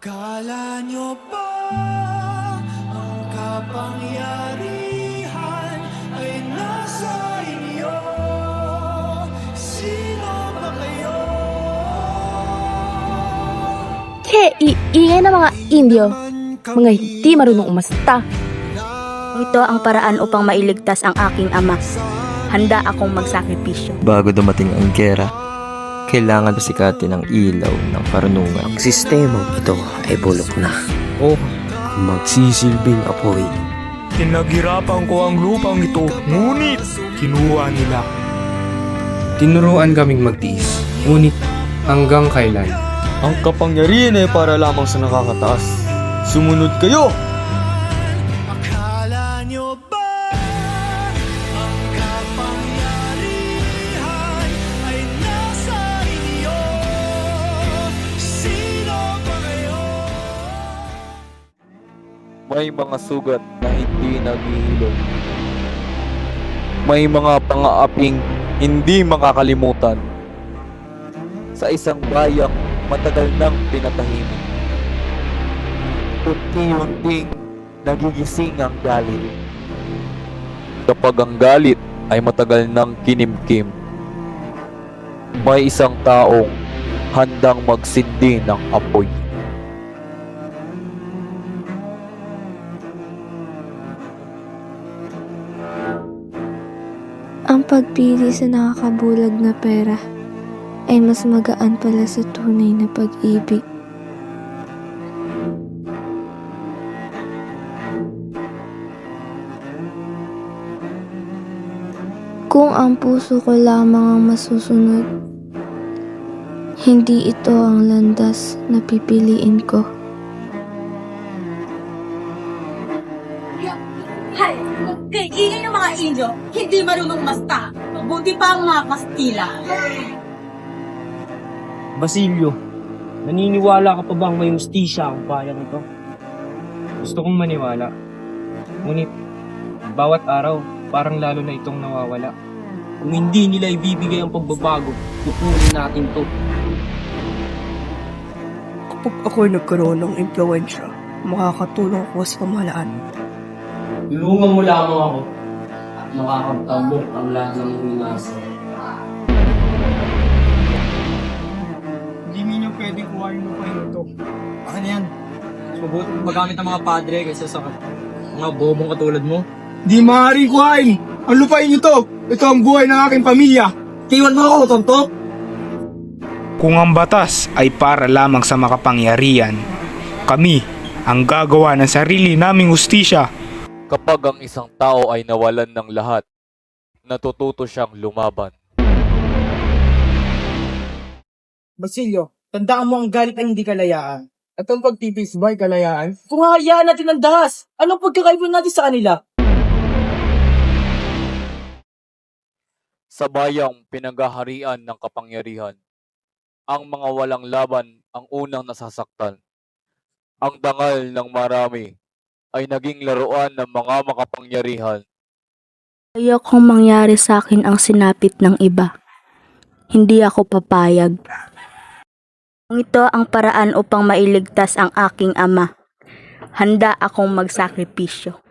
Akala nyo ba ang kapangyarihan ay nasa inyo? Sino ba kayo? Ingay ng mga Indio, mga hindi marunong umasta. Ito ang paraan upang mailigtas ang aking ama. Handa akong magsakripisyo. Bago dumating ang gera, kailangan pasikatin ang ilaw ng karunungan. Ang sistemang ito ay bulok na. Oh, Magsisilbing apoy. Pinaghirapan ko ang lupang ito, ngunit kinuha nila. Tinuruan kaming magtiis, ngunit hanggang kailan? Ang kapangyarihan ay para lamang sa nakakataas. Sumunod kayo! Akala nyo ba ang kapangyarihan ay nasa inyo? Sino ba kayo? May mga sugat na hindi naghihilom. May mga pangaaping hindi makakalimutan. Sa isang bayang matagal nang pinatahimik. Unti-unting nagigising ang galit. Kapag ang galit ay matagal nang kinimkim, may isang taong handang magsindi ng apoy. Ang pagpili sa nakakabulag na pera ay mas magaan pala sa tunay na pag-ibig. Kung ang puso ko lamang ang masusunod, hindi ito ang landas na pipiliin ko. Hay, kay ingay ng mga Indio, hindi marunong masta. Mabuti pa ang mga Kastila. Basilio, naniniwala ka pa bang may hustisya ang bayang ito? Gusto kong maniwala. Ngunit, bawat araw, parang lalo na itong nawawala. Kung hindi nila ibibigay ang pagbabago, kukunin natin to. Kapag ako'y nagkaroon ng impluensya, makakatulong ako sa pamahalaan. Tulungan mo lamang ako at makakapagtambok ang lahat ng minasa. Hindi ninyo pwedeng kuha yung lupain ito. Akin yan. Subukan magamit ng mga padre kaysa sa mga bobong katulad mo. Di maaaring kuhain! Ang lupain ito! Ito ang buhay ng aking pamilya! Tiwan mo ako, tonto! Kung ang batas ay para lamang sa makapangyarihan, kami ang gagawa ng sarili naming hustisya. Kapag ang isang tao ay nawalan ng lahat, natututo siyang lumaban. Basilio, tandaan mo ang galit ay hindi kalayaan. At ang pagtitiis ba ay kalayaan? Kung hayaan natin ang dahas, anong pagkakaiba natin sa kanila? Sa bayang pinanggaharian ng kapangyarihan, ang mga walang laban ang unang nasasaktan. Ang dangal ng marami ay naging laruan ng mga makapangyarihan. Ayokong mangyari sa akin ang sinapit ng iba. Hindi ako papayag. Ito ang paraan upang mailigtas ang aking ama. Handa akong magsakripisyo.